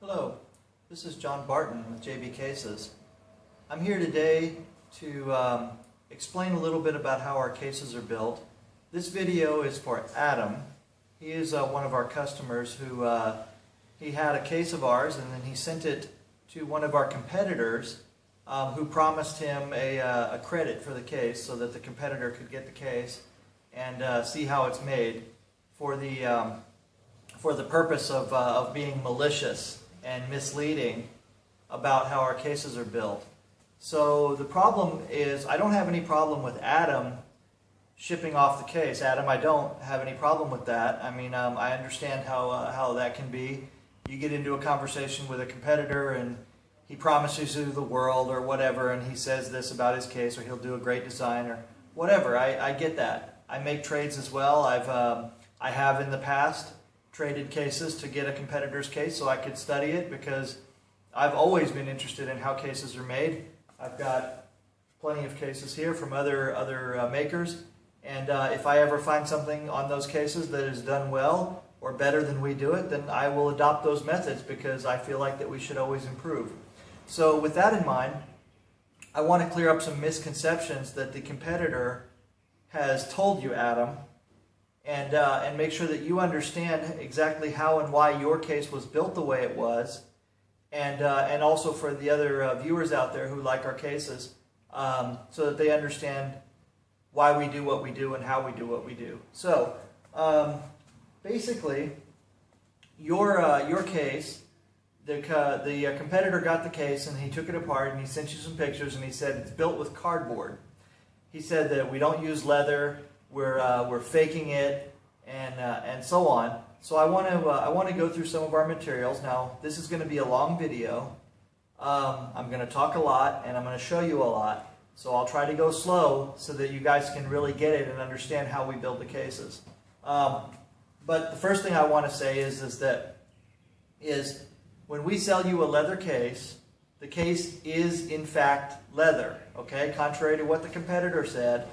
Hello, this is John Barton with JB Cases. I'm here today to explain a little bit about how our cases are built. This video is for Adam. He is one of our customers who he had a case of ours and then he sent it to one of our competitors who promised him a credit for the case so that the competitor could get the case and see how it's made for the purpose of being malicious and misleading about how our cases are built. So the problem is, I don't have any problem with Adam shipping off the case. Adam, I don't have any problem with that. I mean, I understand how that can be. You get into a conversation with a competitor and he promises you the world or whatever, and he says this about his case, or he'll do a great design or whatever. I get that. I make trades as well. I have in the past traded cases to get a competitor's case so I could study it, because I've always been interested in how cases are made. I've got plenty of cases here from other makers, and if I ever find something on those cases that is done well or better than we do it, then I will adopt those methods, because I feel like that we should always improve. So with that in mind, I want to clear up some misconceptions that the competitor has told you, Adam, and make sure that you understand exactly how and why your case was built the way it was, and also for the other viewers out there who like our cases, so that they understand why we do what we do and how we do what we do. So basically, your case, the competitor got the case and he took it apart and he sent you some pictures and he said it's built with cardboard. He said that we don't use leather. We're faking it, and so on. So I want to go through some of our materials. Now this is going to be a long video. I'm going to talk a lot and I'm going to show you a lot. So I'll try to go slow so that you guys can really get it and understand how we build the cases. But the first thing I want to say is when we sell you a leather case, the case is in fact leather. Okay, contrary to what the competitor said.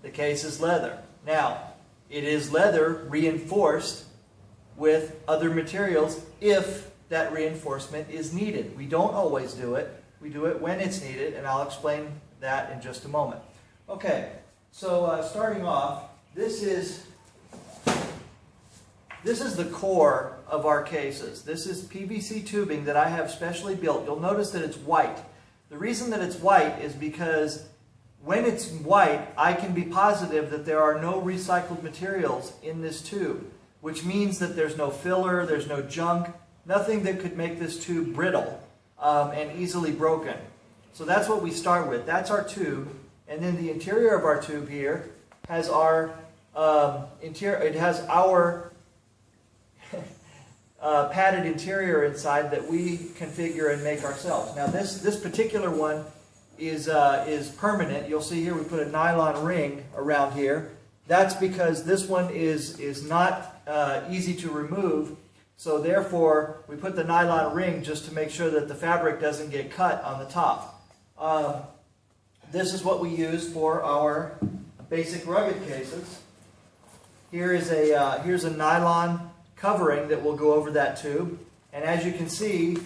The case is leather. Now, it is leather reinforced with other materials if that reinforcement is needed. We don't always do it. We do it when it's needed, and I'll explain that in just a moment. Okay, so starting off, this is the core of our cases. This is PVC tubing that I have specially built. You'll notice that it's white. The reason that it's white is because when it's white, I can be positive that there are no recycled materials in this tube, which means that there's no filler, there's no junk, nothing that could make this tube brittle and easily broken. So that's what we start with. That's our tube, and then the interior of our tube here has our padded interior inside that we configure and make ourselves. Now this particular one is permanent. You'll see here we put a nylon ring around here. That's because this one is not easy to remove, so therefore we put the nylon ring just to make sure that the fabric doesn't get cut on the top. This is what we use for our basic rugged cases. Here's a nylon covering that will go over that tube, and as you can see,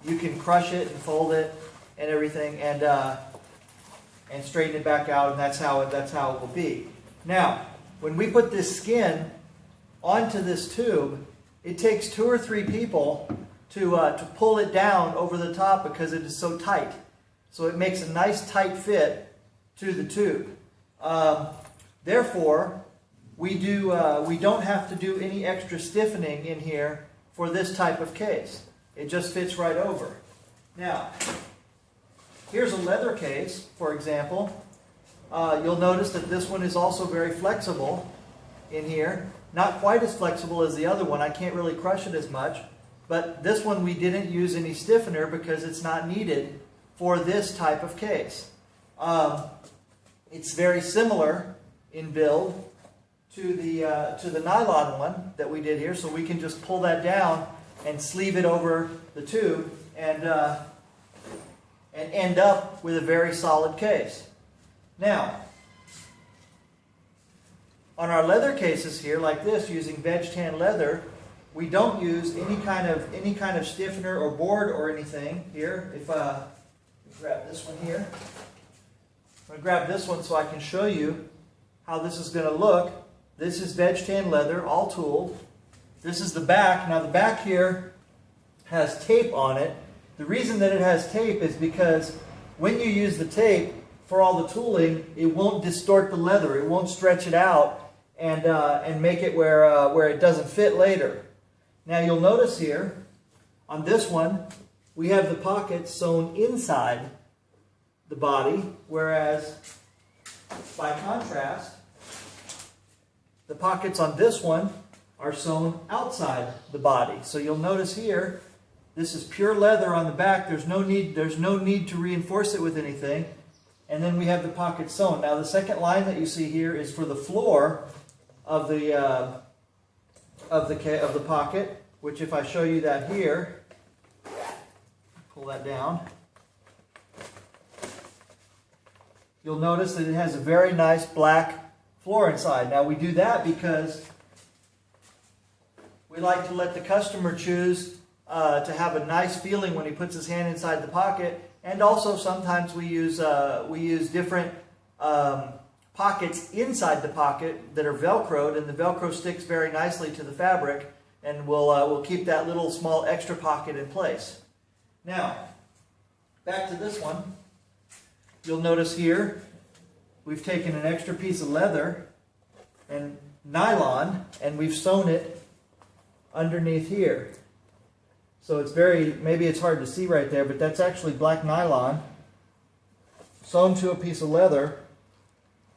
you can crush it and fold it and everything, and straighten it back out, and that's how it will be. Now, when we put this skin onto this tube, it takes 2 or 3 people to pull it down over the top because it is so tight. So it makes a nice tight fit to the tube. Therefore, we don't have to do any extra stiffening in here for this type of case. It just fits right over. Now, here's a leather case, for example. You'll notice that this one is also very flexible in here. Not quite as flexible as the other one. I can't really crush it as much. But this one we didn't use any stiffener because it's not needed for this type of case. It's very similar in build to the nylon one that we did here. So we can just pull that down and sleeve it over the tube and end up with a very solid case. Now, on our leather cases here, like this, using veg tan leather, we don't use any kind of stiffener or board or anything here. If grab this one here, I'm going to grab this one so I can show you how this is going to look. This is veg tan leather, all tooled. This is the back. Now the back here has tape on it. The reason that it has tape is because when you use the tape for all the tooling, it won't distort the leather. It won't stretch it out and make it where it doesn't fit later. Now you'll notice here on this one we have the pockets sewn inside the body, whereas by contrast the pockets on this one are sewn outside the body. So you'll notice here, this is pure leather on the back. There's no need to reinforce it with anything. And then we have the pockets sewn. Now the second line that you see here is for the floor of the pocket, which if I show you that here, pull that down, you'll notice that it has a very nice black floor inside. Now we do that because we like to let the customer choose to have a nice feeling when he puts his hand inside the pocket, and also sometimes we use different pockets inside the pocket that are velcroed, and the velcro sticks very nicely to the fabric, and we'll keep that little small extra pocket in place. Now back to this one. You'll notice here we've taken an extra piece of leather and nylon and we've sewn it underneath here. So it's maybe it's hard to see right there, but that's actually black nylon sewn to a piece of leather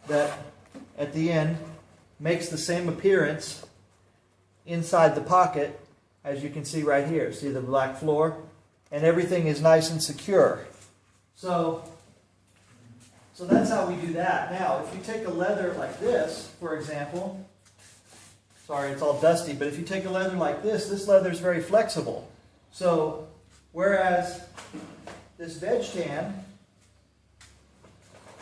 that at the end makes the same appearance inside the pocket as you can see right here. See the black floor? And everything is nice and secure. So that's how we do that. Now, if you take a leather like this, for example, sorry, it's all dusty, but if you take a leather like this leather is very flexible. So, whereas this veg tan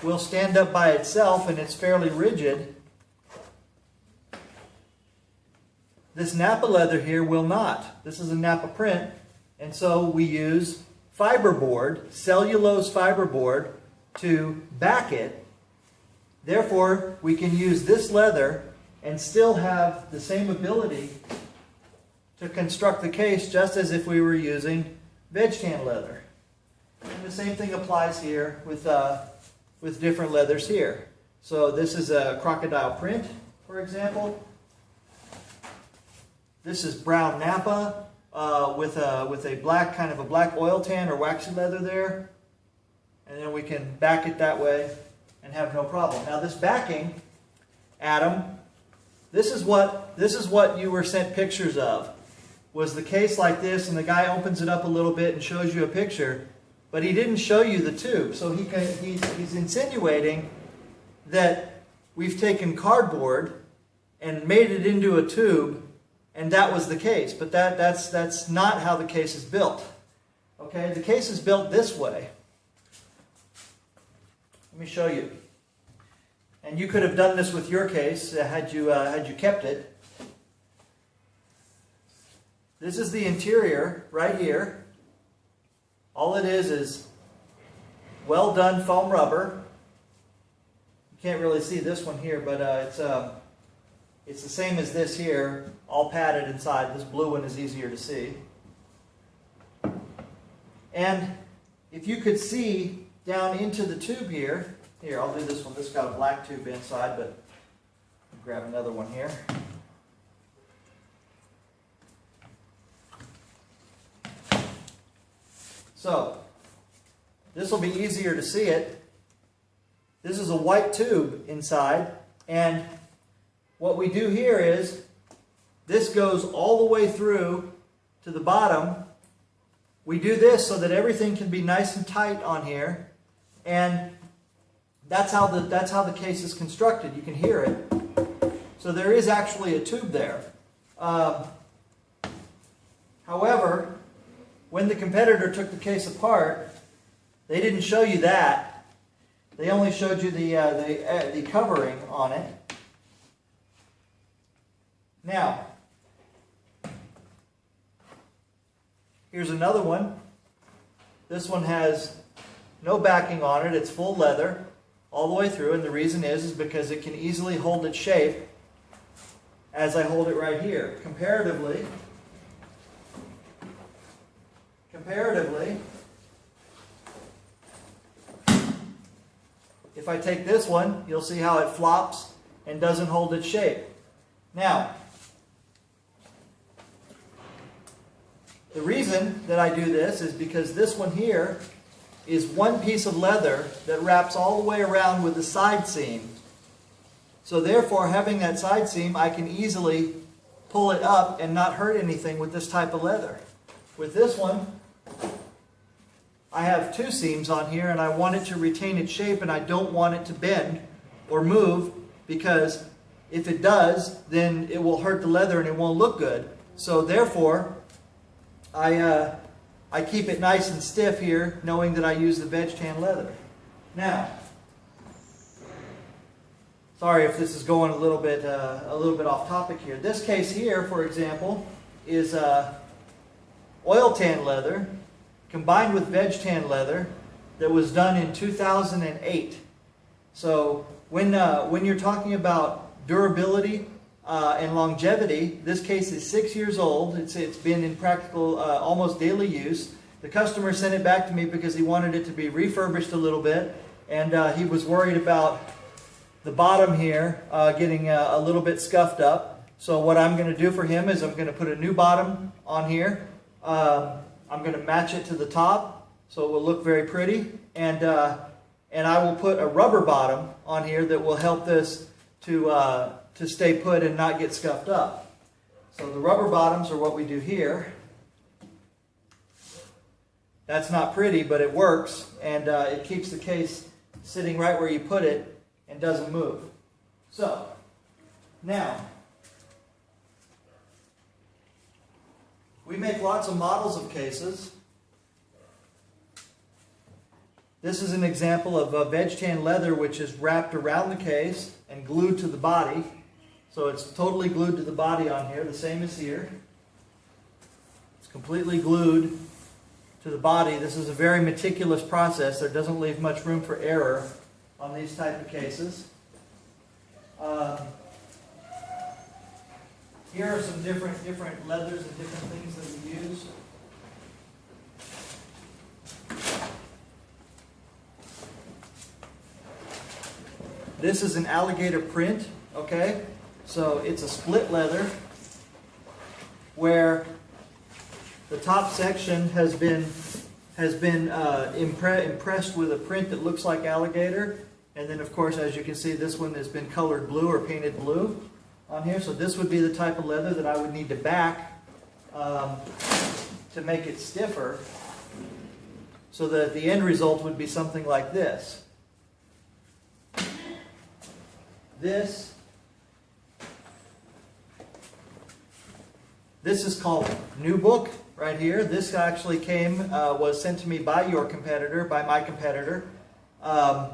will stand up by itself and it's fairly rigid, this Napa leather here will not. This is a Napa print, and so we use fiberboard, cellulose fiberboard, to back it. Therefore, we can use this leather and still have the same ability to construct the case just as if we were using veg tan leather. And the same thing applies here with different leathers here. So this is a crocodile print, for example. This is brown Napa with a black, kind of a black oil tan or waxy leather there. And then we can back it that way and have no problem. Now this backing, Adam, this is what you were sent pictures of. Was the case like this, and the guy opens it up a little bit and shows you a picture, but he didn't show you the tube. So he's insinuating that we've taken cardboard and made it into a tube, and that was the case. But that's not how the case is built. Okay, the case is built this way. Let me show you. And you could have done this with your case had you kept it. This is the interior right here. All it is well done foam rubber. You can't really see this one here, but it's the same as this here, all padded inside. This blue one is easier to see. And if you could see down into the tube here, I'll do this one. This got a black tube inside, but I'll grab another one here. So, this will be easier to see it. This is a white tube inside, and what we do here is, this goes all the way through to the bottom. We do this so that everything can be nice and tight on here, and that's how the case is constructed. You can hear it. So there is actually a tube there. However, when the competitor took the case apart, they didn't show you that. They only showed you the covering on it. Now, Here's another one. This one has no backing on it. It's full leather all the way through, and the reason is because it can easily hold its shape as I hold it right here. Comparatively, if I take this one, you'll see how it flops and doesn't hold its shape. Now, the reason that I do this is because this one here is one piece of leather that wraps all the way around with the side seam. So therefore, having that side seam, I can easily pull it up and not hurt anything with this type of leather. With this one, I have two seams on here, and I want it to retain its shape, and I don't want it to bend or move, because if it does, then it will hurt the leather and it won't look good. So therefore, I keep it nice and stiff here, knowing that I use the veg tan leather. Now, sorry if this is going a little bit off topic here. This case here, for example, is oil tan leather combined with veg tan leather that was done in 2008. So when you're talking about durability and longevity, this case is 6 years old. It's been in practical almost daily use. The customer sent it back to me because he wanted it to be refurbished a little bit, and he was worried about the bottom here getting a little bit scuffed up. So what I'm going to do for him is I'm going to put a new bottom on here. I'm going to match it to the top so it will look very pretty, and I will put a rubber bottom on here that will help this to stay put and not get scuffed up. So the rubber bottoms are what we do here. That's not pretty, but it works, and it keeps the case sitting right where you put it and doesn't move. So, now, we make lots of models of cases. This is an example of veg tan leather, which is wrapped around the case and glued to the body. So it's totally glued to the body on here, the same as here. It's completely glued to the body. This is a very meticulous process. There doesn't leave much room for error on these type of cases. Here are some different leathers and different things that we use. This is an Alligator Print, okay? So it's a split leather where the top section has been impressed with a print that looks like alligator, and then of course, as you can see, this one has been colored blue or painted blue on here. So this would be the type of leather that I would need to back to make it stiffer, so that the end result would be something like this. This is called New Book right here. This actually was sent to me by my competitor,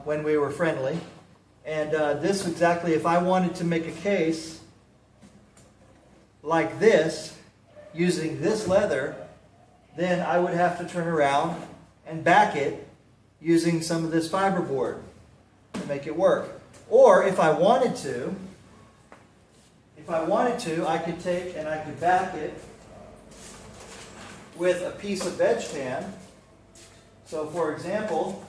when we were friendly. And this exactly, if I wanted to make a case like this, using this leather, then I would have to turn around and back it using some of this fiberboard to make it work. Or if I wanted to, I could take and I could back it with a piece of veg tan. So for example,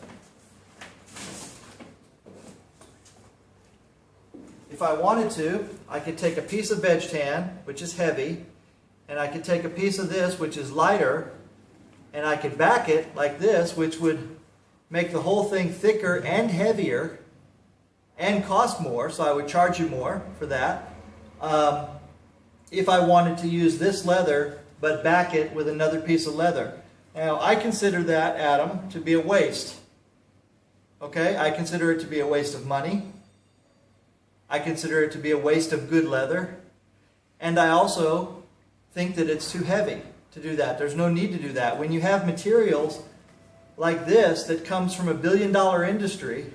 if I wanted to, I could take a piece of veg tan, which is heavy, and I could take a piece of this, which is lighter, and I could back it like this, which would make the whole thing thicker and heavier and cost more, so I would charge you more for that. If I wanted to use this leather but back it with another piece of leather. Now, I consider that, Adam, to be a waste. Okay? I consider it to be a waste of money. I consider it to be a waste of good leather. And I also think that it's too heavy to do that. There's no need to do that. When you have materials like this that comes from $1 billion industry,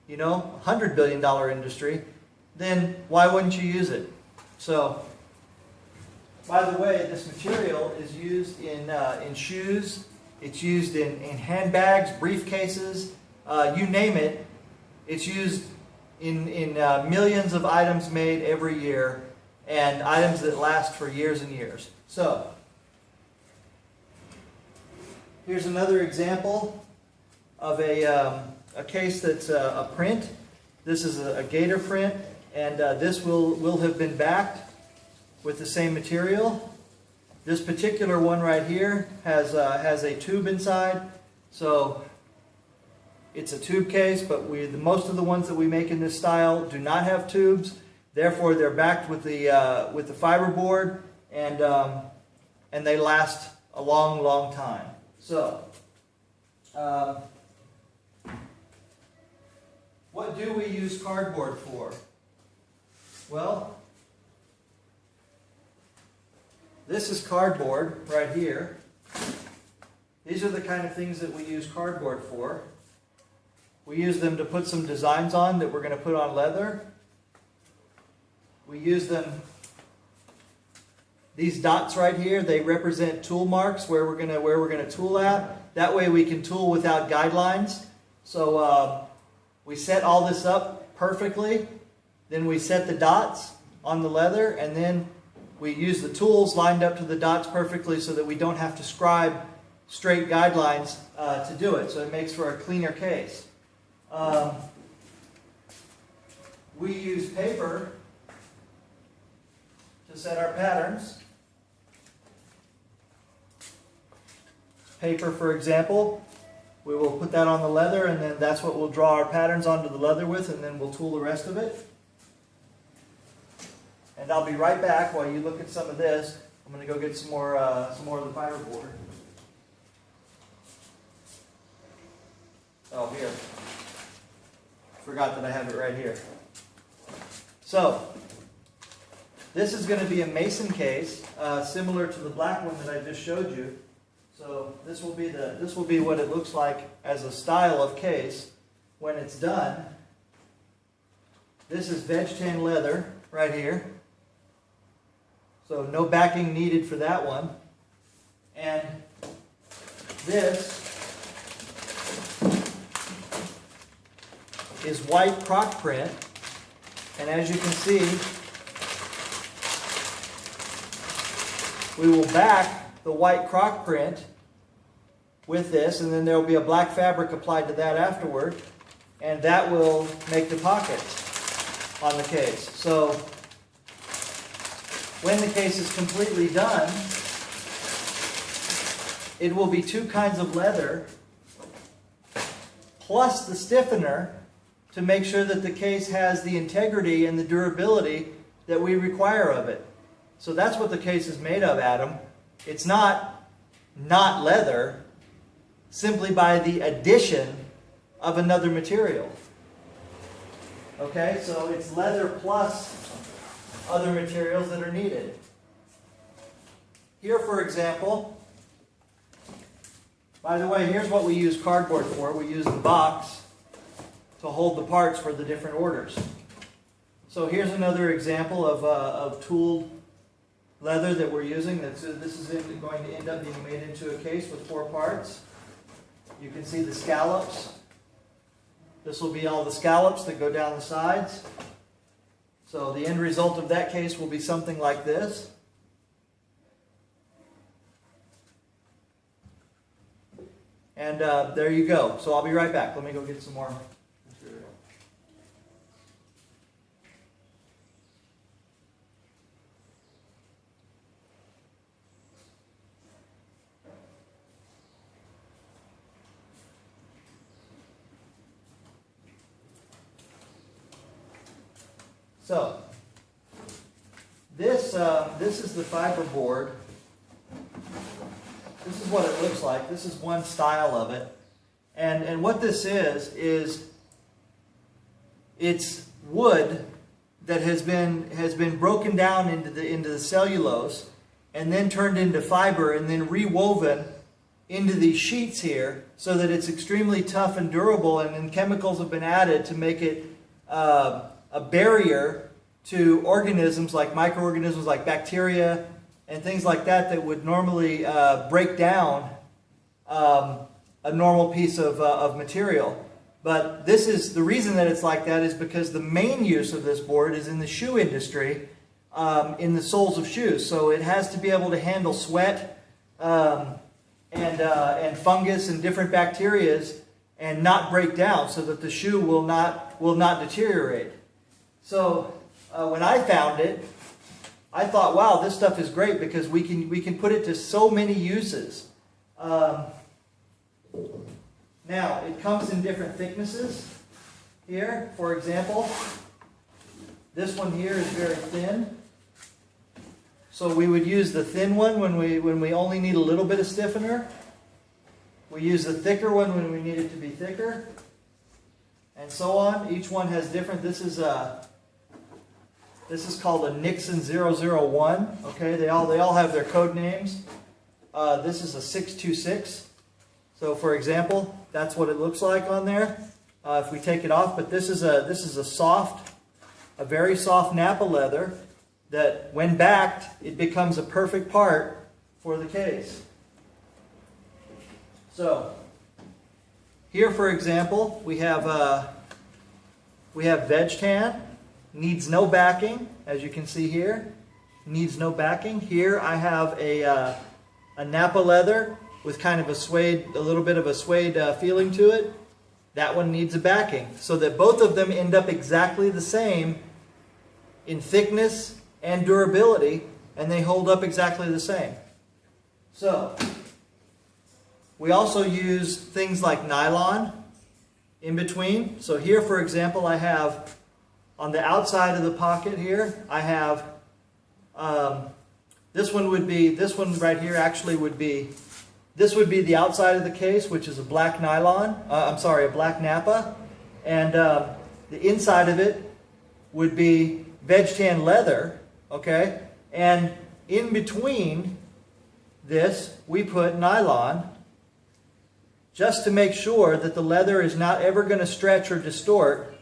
you know, $100 billion industry, then why wouldn't you use it? So, By the way, this material is used in shoes, it's used in handbags, briefcases, you name it. It's used in millions of items made every year, and items that last for years and years. So, here's another example of a case that's a print. This is a Gaiter Print, and this will have been backed with the same material. This particular one right here has a tube inside, so it's a tube case, but most of the ones that we make in this style do not have tubes. Therefore, they're backed with the fiberboard, and they last a long, long time. So, what do we use cardboard for? Well, this is cardboard right here. These are the kind of things that we use cardboard for. We use them to put some designs on that we're going to put on leather. We use them, these dots right here, they represent tool marks where we're going to tool at. That way we can tool without guidelines. So we set all this up perfectly. Then we set the dots on the leather, and then we use the tools lined up to the dots perfectly so that we don't have to scribe straight guidelines to do it. So it makes for a cleaner case. We use paper to set our patterns. Paper, for example, we will put that on the leather, and then that's what we'll draw our patterns onto the leather with, and then we'll tool the rest of it. And I'll be right back while you look at some of this. I'm going to go get some more of the fiberboard. Oh, here. Forgot that I have it right here. So, this is going to be a mason case, similar to the black one that I just showed you. So this will be what it looks like as a style of case when it's done. This is veg tan leather right here. So no backing needed for that one. And this is white croc print. And as you can see, we will back the white croc print with this, and then there will be a black fabric applied to that afterward, and that will make the pockets on the case. So when the case is completely done, it will be two kinds of leather plus the stiffener to make sure that the case has the integrity and the durability that we require of it. So that's what the case is made of, Adam. It's not leather simply by the addition of another material. Okay, so it's leather plus other materials that are needed. Here, for example, by the way, here's what we use cardboard for. We use the box to hold the parts for the different orders. So here's another example of tooled leather that we're using. This is going to end up being made into a case with 4 parts. You can see the scallops. This will be all the scallops that go down the sides. So the end result of that case will be something like this. And there you go. So I'll be right back. Let me go get some more material. So, this is the fiberboard. This is what it looks like. This is one style of it. And what this is it's wood that has been broken down into the cellulose and then turned into fiber and then rewoven into these sheets here so that it's extremely tough and durable, and then chemicals have been added to make it a barrier to organisms like microorganisms like bacteria and things like that that would normally break down a normal piece of material. But this is the reason that it's like that is because the main use of this board is in the shoe industry, in the soles of shoes. So it has to be able to handle sweat and fungus and different bacterias and not break down, so that the shoe will not deteriorate. So when I found it, I thought, wow, this stuff is great because we can put it to so many uses. Now, it comes in different thicknesses. Here, for example, this one here is very thin. So we would use the thin one when we only need a little bit of stiffener. We use the thicker one when we need it to be thicker. And so on. Each one has different. This is called a Nixon 001. Okay, they all have their code names. This is a 626. So, for example, that's what it looks like on there. If we take it off, but this is a very soft Napa leather that, when backed, it becomes a perfect part for the case. So, here, for example, we have veg tan. Needs no backing, as you can see here. Needs no backing. Here I have a Napa leather with kind of a little bit of a suede feeling to it. That one needs a backing, so that both of them end up exactly the same in thickness and durability, and they hold up exactly the same. So, we also use things like nylon in between. So here, for example, I have, on the outside of the pocket here, I have, this one right here actually would be, this would be the outside of the case, which is a black nylon, a black Napa. And the inside of it would be veg tan leather, okay? And in between this, we put nylon, just to make sure that the leather is not ever going to stretch or distort.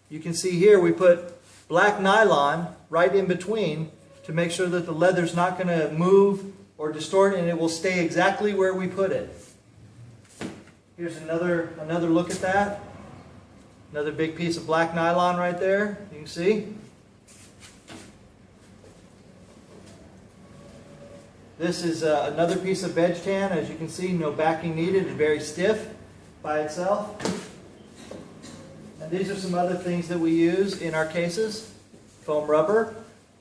You can see here we put black nylon right in between to make sure that the leather's not going to move or distort, and it will stay exactly where we put it. Here's another look at that. Another big piece of black nylon right there. You can see. This is another piece of veg tan. As you can see, no backing needed. It's very stiff by itself. And these are some other things that we use in our cases. Foam rubber,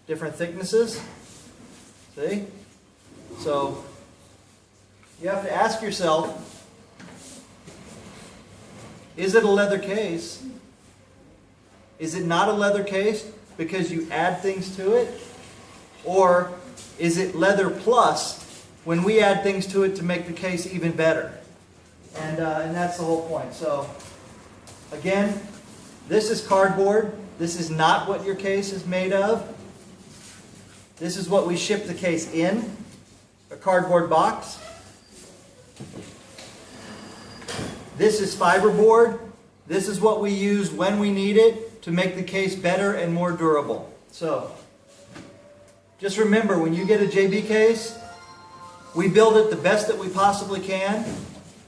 different thicknesses. See? So, you have to ask yourself, is it a leather case? Is it not a leather case because you add things to it? Or is it leather plus when we add things to it to make the case even better? And that's the whole point. So, again, this is cardboard. This is not what your case is made of. This is what we ship the case in, a cardboard box. This is fiberboard. This is what we use when we need it to make the case better and more durable. So, just remember, when you get a JB case, we build it the best that we possibly can,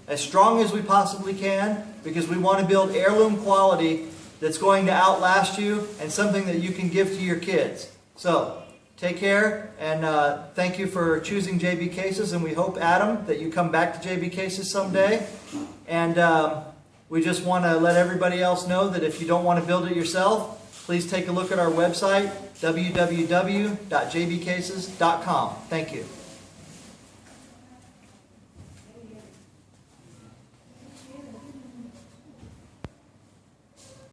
as strong as we possibly can, because we want to build heirloom quality that's going to outlast you and something that you can give to your kids. So, take care, and thank you for choosing JB Cases, and we hope, Adam, that you come back to JB Cases someday. And we just want to let everybody else know that if you don't want to build it yourself, please take a look at our website, www.jbcases.com. Thank you.